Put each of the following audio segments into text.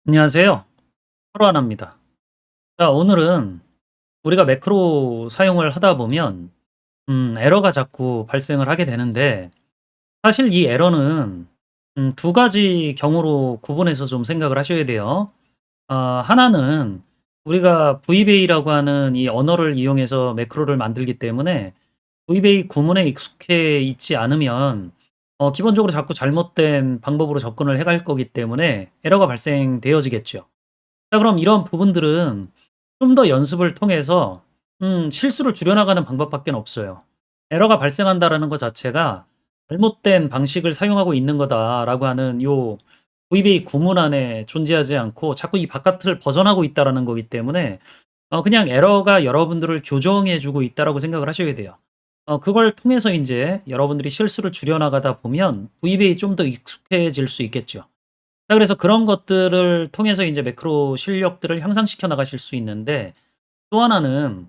안녕하세요. 하루하나입니다. 자, 오늘은 우리가 매크로 사용을 하다 보면 에러가 자꾸 발생을 하게 되는데, 사실 이 에러는 두 가지 경우로 구분해서 좀 생각을 하셔야 돼요. 하나는 우리가 VBA라고 하는 이 언어를 이용해서 매크로를 만들기 때문에 VBA 구문에 익숙해 있지 않으면 기본적으로 자꾸 잘못된 방법으로 접근을 해 갈 거기 때문에 에러가 발생되어지겠죠. 자, 그럼 이런 부분들은 좀 더 연습을 통해서 실수를 줄여나가는 방법밖에 없어요. '에러가 발생한다.'라는 것 자체가 '잘못된 방식을 사용하고 있는 거다.'라고 하는 요 VBA 구문 안에 존재하지 않고 자꾸 이 바깥을 벗어나고 있다라는 거기 때문에 그냥 '에러가 여러분들을 교정해 주고 있다.'라고 생각을 하셔야 돼요. 그걸 통해서 인제 여러분들이 실수를 줄여나가다 보면 VBA에 좀 더 익숙해질 수 있겠죠. 자, 그래서 그런 것들을 통해서 이제 매크로 실력들을 향상시켜 나가실 수 있는데, 또 하나는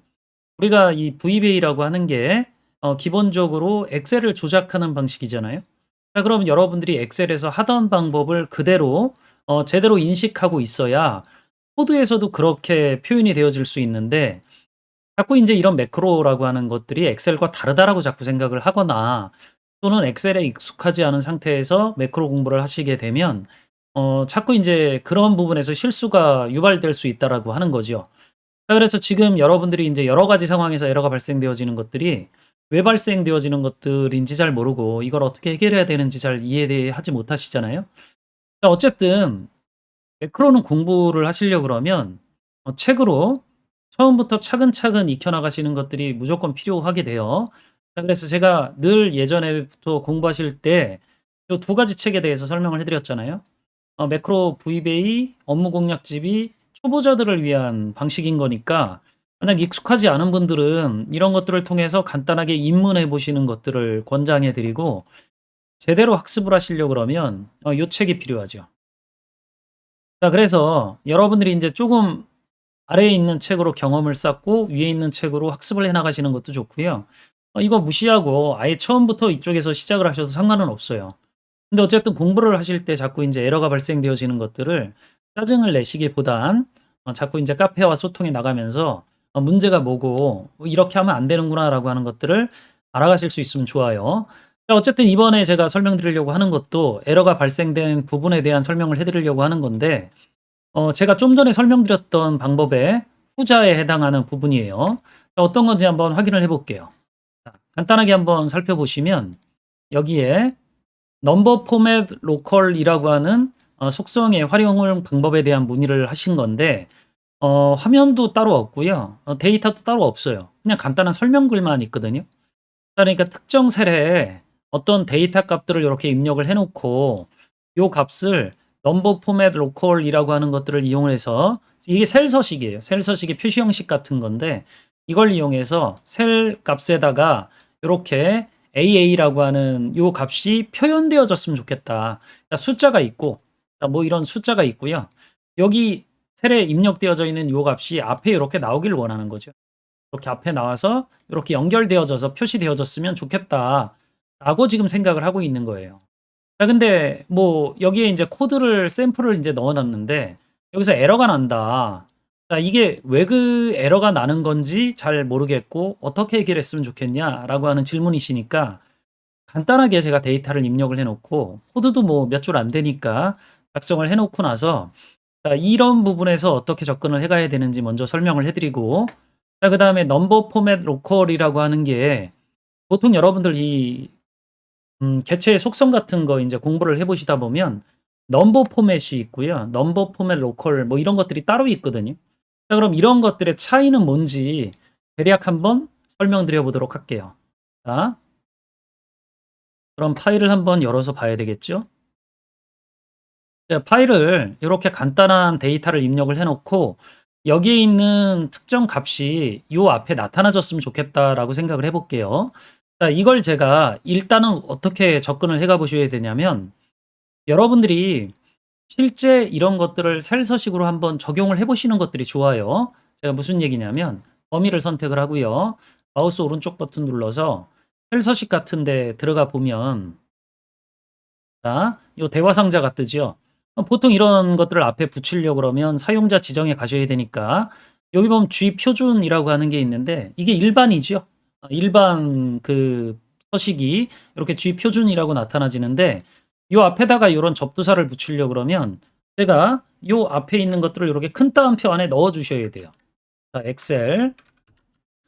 우리가 이 VBA라고 하는 게 기본적으로 엑셀을 조작하는 방식이잖아요. 자, 그럼 여러분들이 엑셀에서 하던 방법을 그대로 제대로 인식하고 있어야 코드에서도 그렇게 표현이 되어질 수 있는데, 자꾸 인제 이런 매크로라고 하는 것들이 엑셀과 다르다라고 자꾸 생각을 하거나 또는 엑셀에 익숙하지 않은 상태에서 매크로 공부를 하시게 되면 자꾸 인제 그런 부분에서 실수가 유발될 수 있다라고 하는 거죠. 자, 그래서 지금 여러분들이 인제 여러 가지 상황에서 에러가 발생되어지는 것들이 왜 발생되어지는 것들인지 잘 모르고 이걸 어떻게 해결해야 되는지 잘 이해하지 못하시잖아요. 자, 어쨌든 매크로는 공부를 하시려 그러면 책으로 처음부터 차근차근 익혀 나가시는 것들이 무조건 필요하게 돼요. 자, 그래서 제가 늘 예전에부터 공부하실 때 요 두 가지 책에 대해서 설명을 해 드렸잖아요. 매크로 VBA 업무 공략집이 초보자들을 위한 방식인 거니까 만약 익숙하지 않은 분들은 이런 것들을 통해서 간단하게 입문해 보시는 것들을 권장해 드리고, 제대로 학습을 하시려 그러면 요 책이 필요하죠. 자, 그래서 여러분들이 인제 쪼금 아래에 있는 책으로 경험을 쌓고 위에 있는 책으로 학습을 해 나가시는 것도 좋고요. 이거 무시하고 아예 처음부터 이쪽에서 시작을 하셔도 상관은 없어요. 근데 어쨌든 공부를 하실 때 자꾸 인제 에러가 발생되어지는 것들을 짜증을 내시기보단 자꾸 인제 카페와 소통해 나가면서 문제가 뭐고 '이렇게 하면 안 되는구나.'라고 하는 것들을 알아가실 수 있으면 좋아요. 자, 어쨌든 이번에 제가 설명드리려고 하는 것도 에러가 발생된 부분에 대한 설명을 해 드리려고 하는 건데, 제가 좀 전에 설명드렸던 방법의 후자에 해당하는 부분이에요. 자, 어떤 건지 한번 확인을 해 볼게요. 자, 간단하게 한번 살펴보시면 여기에 넘버 포맷 로컬이라고 하는 속성의 활용 방법에 대한 문의를 하신 건데, 화면도 따로 없고요. 데이터도 따로 없어요. 그냥 간단한 설명글만 있거든요. 그러니까 특정 셀에 어떤 데이터 값들을 요렇게 입력을 해 놓고 요 값을 넘버 포맷 로컬이라고 하는 것들을 이용해서, 이게 셀 서식이에요. 셀 서식의 표시 형식 같은 건데, 이걸 이용해서 셀 값에다가 요렇게 AA라고 하는 요 값이 표현되어졌으면 좋겠다. 그러니까 숫자가 있고 뭐 이런 숫자가 있고요. 여기 셀에 입력되어져 있는 요 값이 앞에 요렇게 나오기를 원하는 거죠. 이렇게 앞에 나와서 이렇게 연결되어져서 표시되어졌으면 좋겠다라고 지금 생각을 하고 있는 거예요. 자, 근데 뭐 여기에 인제 코드를 샘플을 인제 넣어 놨는데 여기서 에러가 난다. 자, 이게 왜 그 에러가 나는 건지 잘 모르겠고 "어떻게 해결했으면 좋겠냐?"라고 하는 질문이시니까, 간단하게 제가 데이터를 입력을 해 놓고 코드도 뭐 몇 줄 안 되니까 작성을 해 놓고 나서, 자, 이런 부분에서 어떻게 접근을 해 가야 되는지 먼저 설명을 해 드리고, 자, 그다음에 넘버 포맷 로컬이라고 하는 게 보통 여러분들 이 개체의 속성 같은 거 인제 공부를 해 보시다 보면 넘버 포맷이 있고요. 넘버 포맷 로컬 뭐 이런 것들이 따로 있거든요. 자, 그럼 이런 것들의 차이는 뭔지 대략 한번 설명드려 보도록 할게요. 자, 그럼 파일을 한번 열어서 봐야 되겠죠? 자, 파일을 요렇게 간단한 데이터를 입력을 해 놓고 여기에 있는 특정 값이 요 앞에 나타나졌으면 좋겠다라고 생각을 해 볼게요. 자, 이걸 제가 일단은 어떻게 접근을 해가 보셔야 되냐면, 여러분들이 실제 이런 것들을 셀 서식으로 한번 적용을 해 보시는 것들이 좋아요. 제가 무슨 얘기냐면, 범위를 선택을 하고요. 마우스 오른쪽 버튼 눌러서 셀 서식 같은 데 들어가 보면, 자, 요 대화 상자가 뜨죠. 보통 이런 것들을 앞에 붙이려고 그러면 사용자 지정에 가셔야 되니까 여기 보면 G 표준이라고 하는 게 있는데 이게 일반이죠. 일반 그 서식이 이렇게 G 표준이라고 나타나지는데 요 앞에다가 요런 접두사를 붙이려고 그러면 제가 요 앞에 있는 것들을 요렇게 큰 따옴표 안에 넣어 주셔야 돼요. 자, 엑셀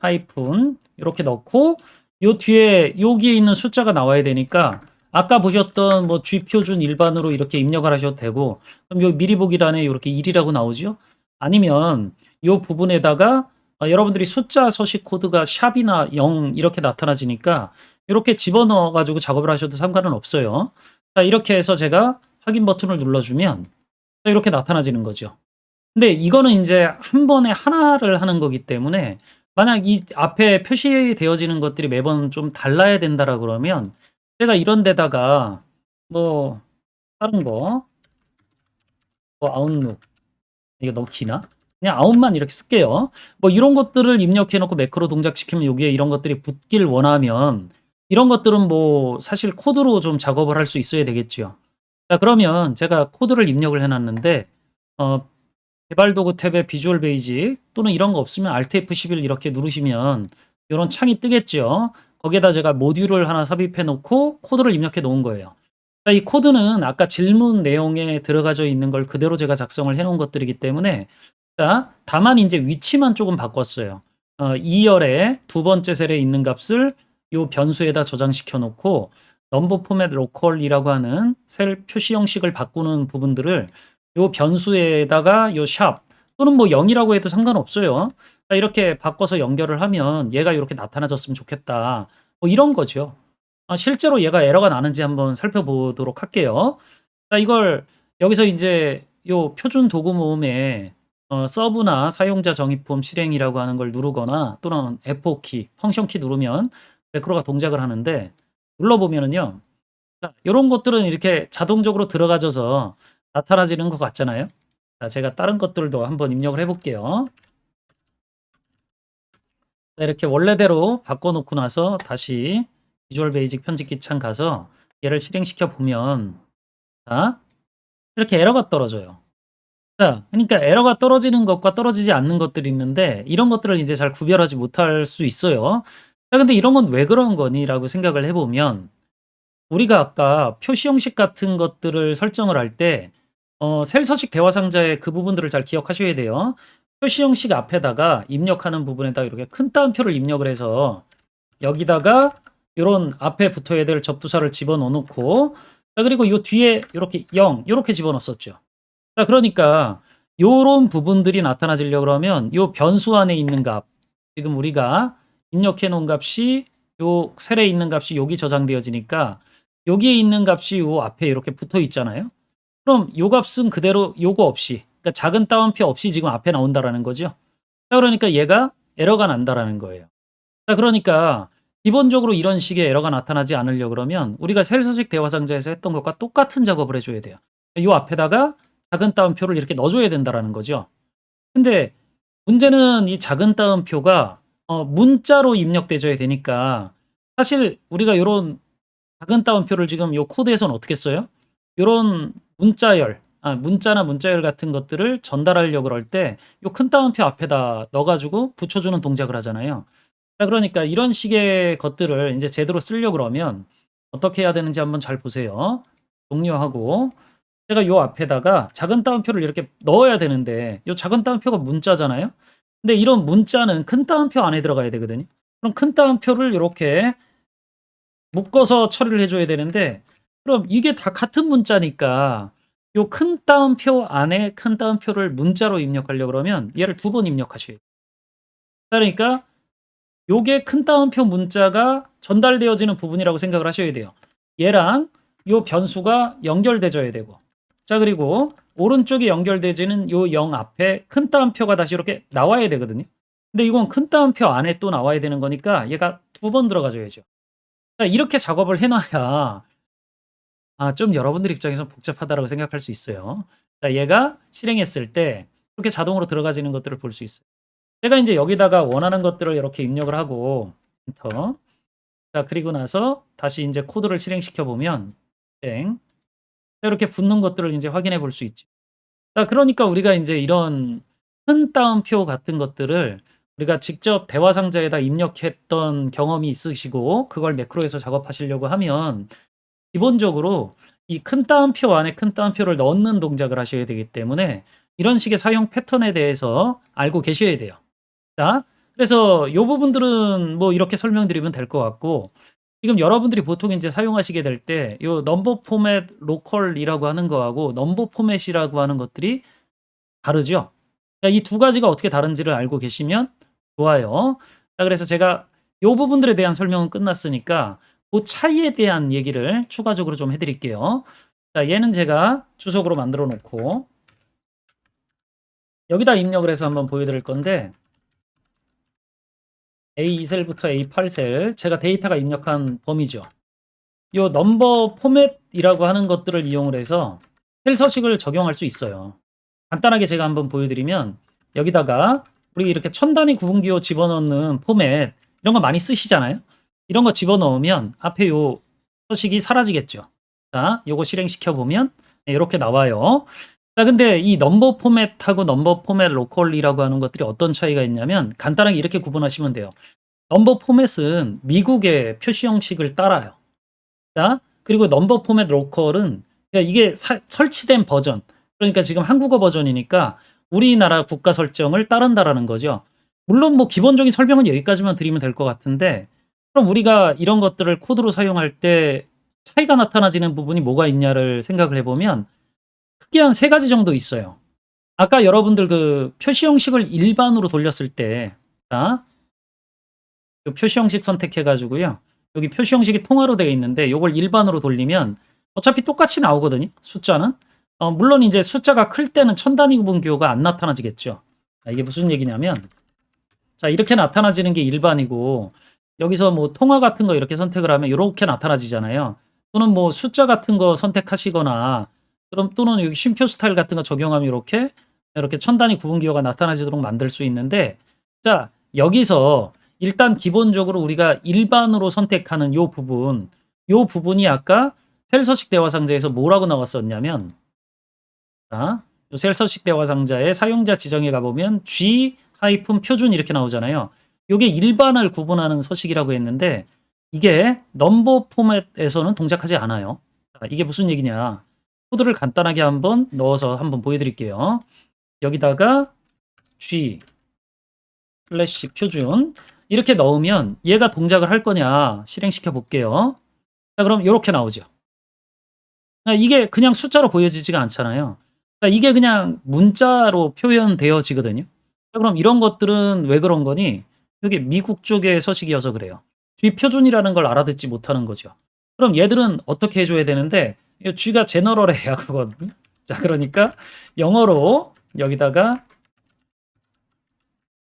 하이픈 요렇게 넣고 요 뒤에 여기에 있는 숫자가 나와야 되니까 아까 보셨던 뭐 G 표준 일반으로 이렇게 입력을 하셔도 되고 그럼 요 미리 보기란에 요렇게 1이라고 나오죠? 아니면 요 부분에다가 여러분들이 숫자 서식 코드가 샵이나 0 이렇게 나타나지니까 요렇게 집어넣어 가지고 작업을 하셔도 상관은 없어요. 자, 이렇게 해서 제가 확인 버튼을 눌러주면 이렇게 나타나지는 거죠. 근데 이거는 인제 한 번에 하나를 하는 거기 때문에 만약 이 앞에 표시되어지는 것들이 매번 좀 달라야 된다라 그러면 제가 이런 데다가 뭐 다른 거 뭐 아웃룩 이거 너무 기나? 그냥 아웃만 이렇게 쓸게요. 뭐 이런 것들을 입력해 놓고 매크로 동작시키면 여기에 이런 것들이 붙길 원하면 이런 것들은 뭐 사실 코드로 좀 작업을 할 수 있어야 되겠죠. 자, 그러면 제가 코드를 입력을 해 놨는데 어 개발 도구 탭에 비주얼 베이직 또는 이런 거 없으면 Alt F11 이렇게 누르시면 요런 창이 뜨겠죠. 거기에다 제가 모듈을 하나 삽입해 놓고 코드를 입력해 놓은 거예요. 자, 이 코드는 아까 질문 내용에 들어가져 있는 걸 그대로 제가 작성을 해 놓은 것들이기 때문에 자, 다만 인제 위치만 조금 바꿨어요. 2열에 두 번째 셀에 있는 값을 요 변수에다 저장시켜 놓고 넘버 포맷 로컬이라고 하는 셀 표시 형식을 바꾸는 부분들을 요 변수에다가 요 샵 또는 뭐 0 이라고 해도 상관없어요. 자, 이렇게 바꿔서 연결을 하면 얘가 요렇게 나타나졌으면 좋겠다. 뭐 이런 거죠. 실제로 얘가 에러가 나는지 한번 살펴보도록 할게요. 자, 이걸 여기서 인제 요 표준 도구 모음에 서브나 사용자 정의 폼 실행이라고 하는 걸 누르거나 또는 F5 키, 펑션 키 누르면 매크로가 동작을 하는데 눌러 보면은요. 자, 요런 것들은 이렇게 자동적으로 들어가져서 나타나지는 것 같잖아요. 자, 제가 다른 것들도 한번 입력을 해 볼게요. 자, 이렇게 원래대로 바꿔 놓고 나서 다시 비주얼 베이직 편집기 창 가서 얘를 실행시켜 보면 자, 이렇게 에러가 떨어져요. 자, 그러니까 에러가 떨어지는 것과 떨어지지 않는 것들이 있는데 이런 것들을 이제 잘 구별하지 못할 수 있어요. 자, 근데 이런 건 왜 그런 거니?'라고 생각을 해 보면 우리가 아까 표시 형식 같은 것들을 설정을 할 때 셀 서식 대화 상자의 그 부분들을 잘 기억하셔야 돼요. 표시 형식 앞에다가 입력하는 부분에다가 이렇게 큰 따옴표를 입력을 해서 여기다가 요런 앞에 붙어야 될 접두사를 집어넣어 놓고 자, 그리고 요 뒤에 요렇게 0 요렇게 집어넣었었죠. 자, 그러니까 요런 부분들이 나타나지려 그러면 요 변수 안에 있는 값 지금 우리가 입력해 놓은 값이 요 셀에 있는 값이 여기 저장되어지니까 여기에 있는 값이 요 앞에 이렇게 붙어 있잖아요. 그럼 요 값은 그대로 요거 없이 그러니까 작은 따옴표 없이 지금 앞에 나온다라는 거죠. 자, 그러니까 얘가 에러가 난다라는 거예요. 자, 그러니까 기본적으로 이런 식의 에러가 나타나지 않으려 그러면 우리가 셀서식 대화 상자에서 했던 것과 똑같은 작업을 해 줘야 돼요. 요 앞에다가 작은 따옴표를 이렇게 넣어 줘야 된다라는 거죠. 근데 문제는 이 작은 따옴표가 문자로 입력되져야 되니까 사실 우리가 요런 작은 따옴표를 지금 요 코드에서는 어떻게 써요? 요런 문자나 문자열 같은 것들을 전달하려고 그럴 때 요 큰 따옴표 앞에다 넣어 가지고 붙여 주는 동작을 하잖아요. 자, 그러니까 이런 식의 것들을 인제 제대로 쓰려고 그러면 어떻게 해야 되는지 한번 잘 보세요. 종료하고 제가 요 앞에다가 작은 따옴표를 이렇게 넣어야 되는데 요 작은 따옴표가 문자잖아요. 근데 이런 문자는 큰 따옴표 안에 들어가야 되거든요. 그럼 큰 따옴표를 요렇게 묶어서 처리를 해 줘야 되는데 그럼 이게 다 같은 문자니까 요 큰 따옴표 안에 큰 따옴표를 문자로 입력하려고 그러면 얘를 두 번 입력하셔야 돼요. 그러니까 요게 큰 따옴표 문자가 전달되어지는 부분이라고 생각을 하셔야 돼요. 얘랑 요 변수가 연결되져야 되고 자, 그리고 오른쪽에 연결되지는 요 0 앞에 큰 따옴표가 다시 이렇게 나와야 되거든요. 근데 이건 큰 따옴표 안에 또 나와야 되는 거니까 얘가 두 번 들어가줘야죠. 자, 이렇게 작업을 해 놔야 좀 여러분들 입장에서 복잡하다라고 생각할 수 있어요. 자, 얘가 실행했을 때 이렇게 자동으로 들어가지는 것들을 볼 수 있어요. 제가 인제 여기다가 원하는 것들을 이렇게 입력을 하고 엔터. 자, 그리고 나서 다시 인제 코드를 실행시켜 보면 실행. 이렇게 붙는 것들을 인제 확인해 볼 수 있죠. 자 그러니까 우리가 인제 이런 큰 따옴표 같은 것들을 우리가 직접 대화 상자에다 입력했던 경험이 있으시고 그걸 매크로에서 작업하시려고 하면 기본적으로 이 큰 따옴표 안에 큰 따옴표를 넣는 동작을 하셔야 되기 때문에 이런 식의 사용 패턴에 대해서 알고 계셔야 돼요. 자 그래서 요 부분들은 뭐 이렇게 설명드리면 될 것 같고 지금 여러분들이 보통 인제 사용하시게 될 때 요 넘버 포맷 로컬이라고 하는 거하고 넘버 포맷이라고 하는 것들이 다르죠. 이 두 가지가 어떻게 다른지를 알고 계시면 좋아요. 자 그래서 제가 요 부분들에 대한 설명은 끝났으니까 고 차이에 대한 얘기를 추가적으로 좀 해 드릴게요. 자 얘는 제가 주석으로 만들어 놓고 여기다 입력을 해서 한번 보여 드릴 건데 A2셀부터 A8셀 제가 데이터가 입력한 범위죠. 요 넘버 포맷이라고 하는 것들을 이용을 해서 셀 서식을 적용할 수 있어요. 간단하게 제가 한번 보여 드리면 여기다가 우리 이렇게 천 단위 구분기호 집어넣는 포맷 이런 거 많이 쓰시잖아요. 이런 거 집어넣으면 앞에 요 서식이 사라지겠죠. 자 요거 실행시켜 보면 요렇게 나와요. 자 근데 이 넘버 포맷하고 넘버 포맷 로컬이라고 하는 것들이 어떤 차이가 있냐면 간단하게 이렇게 구분하시면 돼요. 넘버 포맷은 미국의 표시 형식을 따라요. 자 그리고 넘버 포맷 로컬은 그러니까 이게 설치된 버전 그러니까 지금 한국어 버전이니까 우리나라 국가 설정을 따른다라는 거죠. 물론 뭐 기본적인 설명은 여기까지만 드리면 될 것 같은데 그럼 우리가 이런 것들을 코드로 사용할 때 차이가 나타나지는 부분이 뭐가 있냐를 생각을 해 보면 크게 한 3 가지 정도 있어요. 아까 여러분들 그 표시 형식을 일반으로 돌렸을 때 자 그 표시 형식 선택해 가지고요. 여기 표시 형식이 통화로 되어 있는데 요걸 일반으로 돌리면 어차피 똑같이 나오거든요, 숫자는. 물론 인제 숫자가 클 때는 천 단위 구분기호가 안 나타나지겠죠. 자 이게 무슨 얘기냐면 자 이렇게 나타나지는 게 일반이고 여기서 뭐 통화 같은 거 이렇게 선택을 하면 요렇게 나타나지잖아요. 또는 뭐 숫자 같은 거 선택하시거나 그럼 또는 여기 쉼표 스타일 같은 거 적용하면 요렇게, 요렇게 천 단위 구분기호가 나타나지도록 만들 수 있는데 자 여기서 일단 기본적으로 우리가 일반으로 선택하는 요 부분, 요 부분이 아까 셀 서식 대화 상자에서 뭐라고 나왔었냐면 자 요 셀 서식 대화 상자에 사용자 지정에 가 보면 G 표준 이렇게 나오잖아요. 요게 일반을 구분하는 서식이라고 했는데 이게 넘버 포맷에서는 동작하지 않아요. 자 이게 무슨 얘기냐. 코드를 간단하게 한번 넣어서 한번 보여 드릴게요. 여기다가 G 표준 이렇게 넣으면 얘가 동작을 할 거냐 실행시켜 볼게요. 자 그럼 요렇게 나오죠. 이게 그냥 숫자로 보여지지가 않잖아요. 이게 그냥 문자로 표현되어지거든요. 자 그럼 이런 것들은 왜 그런 거니? 이게 미국 쪽의 서식이어서 그래요. G 표준이라는 걸 알아듣지 못하는 거죠. 그럼 얘들은 어떻게 해 줘야 되는데 이 G가 제너럴해야 그거거든요. 자 그러니까 영어로 여기다가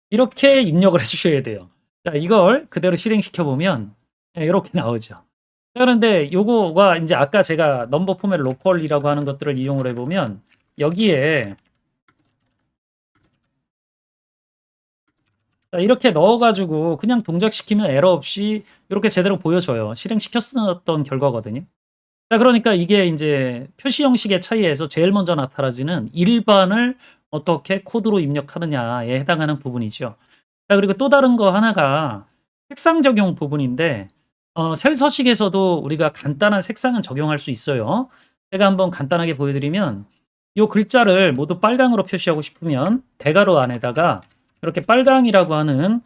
이렇게 입력을 해 주셔야 돼요. 자 이걸 그대로 실행시켜 보면 요렇게 나오죠. 자 그런데 요거가 인제 아까 제가 넘버 포맷 로컬이라고 하는 것들을 이용을 해 보면 여기에 자 이렇게 넣어 가지고 그냥 동작시키면 에러 없이 요렇게 제대로 보여줘요. 실행시켰었던 결과거든요. 자 그러니까 이게 인제 표시 형식의 차이에서 제일 먼저 나타나지는 일반을 어떻게 코드로 입력하느냐에 해당하는 부분이죠. 자 그리고 또 다른 거 하나가 색상 적용 부분인데 셀 서식에서도 우리가 간단한 색상은 적용할 수 있어요. 제가 한번 간단하게 보여 드리면 요 글자를 모두 빨강으로 표시하고 싶으면 대괄호 안에다가 이렇게 빨강이라고 하는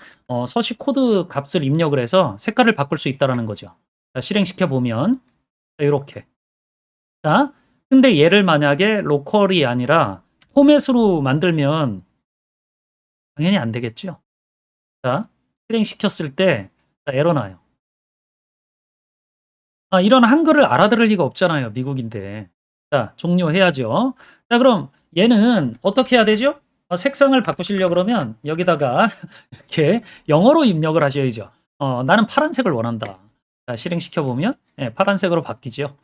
서식 코드 값을 입력을 해서 색깔을 바꿀 수 있다라는 거죠. 자 실행시켜 보면 요렇게. 자 근데 얘를 만약에 로컬이 아니라 포맷으로 만들면 당연히 안 되겠죠. 자 실행시켰을 때 자 에러 나요. 이런 한글을 알아들을 리가 없잖아요, 미국인데. 자 종료해야죠. 자 그럼 얘는 어떻게 해야 되죠? 색상을 바꾸시려 그러면 여기다가 이렇게 영어로 입력을 하셔야죠. "나는 파란색을 원한다." 자 실행시켜 보면 예 파란색으로 바뀌죠.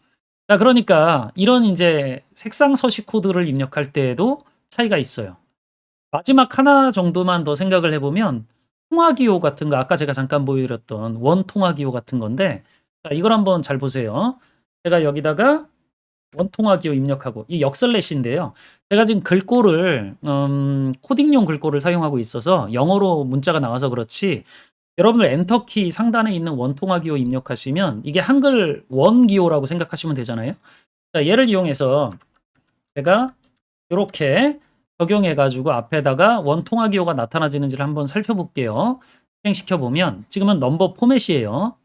자 그러니까 이런 인제 색상 서식 코드를 입력할 때에도 차이가 있어요. 마지막 하나 정도만 더 생각을 해 보면 통화 기호 같은 거 아까 제가 잠깐 보여 드렸던 원 통화 기호 같은 건데 자 이걸 한번 잘 보세요. 제가 여기다가 원통화 기호 입력하고 이 역슬래시인데요. 제가 지금 글꼴을 코딩용 글꼴을 사용하고 있어서 영어로 문자가 나와서 그렇지 여러분들 엔터키 상단에 있는 원통화 기호 입력하시면 이게 한글 원 기호라고 생각하시면 되잖아요. 자, 얘를 이용해서 제가 요렇게 적용해 가지고 앞에다가 원통화 기호가 나타나지는지를 한번 살펴볼게요. 실행시켜 보면 지금은 넘버 포맷이에요.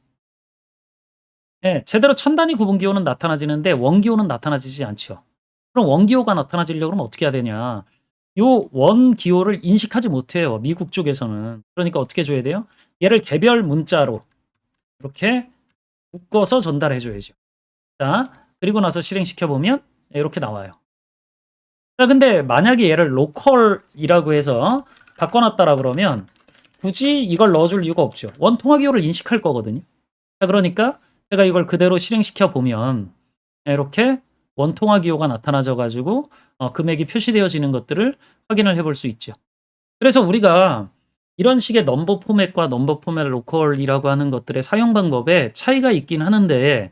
예, 제대로 천 단위 구분 기호는 나타나지는데 원 기호는 나타나지지 않죠. 그럼 원 기호가 나타나지려고 그러면 어떻게 해야 되냐? 요 원 기호를 인식하지 못해요, 미국 쪽에서는. 그러니까 어떻게 줘야 돼요? 얘를 개별 문자로 이렇게 묶어서 전달해 줘야죠. 자, 그리고 나서 실행시켜 보면 이렇게 나와요. 자, 근데 만약에 얘를 로컬이라고 해서 바꿔놨다라 그러면 굳이 이걸 넣어줄 이유가 없죠. 원통화 기호를 인식할 거거든요. 자, 그러니까 제가 이걸 그대로 실행시켜 보면 이렇게 원통화 기호가 나타나져 가지고 금액이 표시되어지는 것들을 확인을 해볼 수 있죠. 그래서 우리가 이런 식의 넘버 포맷과 넘버 포맷 로컬이라고 하는 것들의 사용 방법에 차이가 있긴 하는데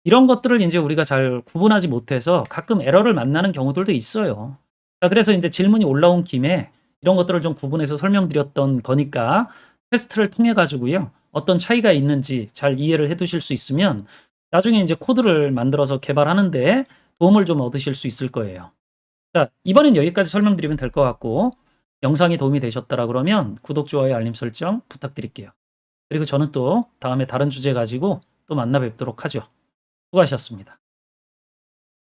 이런 것들을 인제 우리가 잘 구분하지 못해서 가끔 에러를 만나는 경우들도 있어요. 자, 그래서 인제 질문이 올라온 김에 이런 것들을 좀 구분해서 설명드렸던 거니까 테스트를 통해 가지고요. 어떤 차이가 있는지 잘 이해를 해 두실 수 있으면 나중에 인제 코드를 만들어서 개발하는 데 도움을 좀 얻으실 수 있을 거예요. 자, 이번엔 여기까지 설명드리면 될 것 같고 영상이 도움이 되셨더라 그러면 구독, 좋아요, 알림 설정 부탁드릴게요. 그리고 저는 또 다음에 다른 주제 가지고 또 만나 뵙도록 하죠. 수고하셨습니다.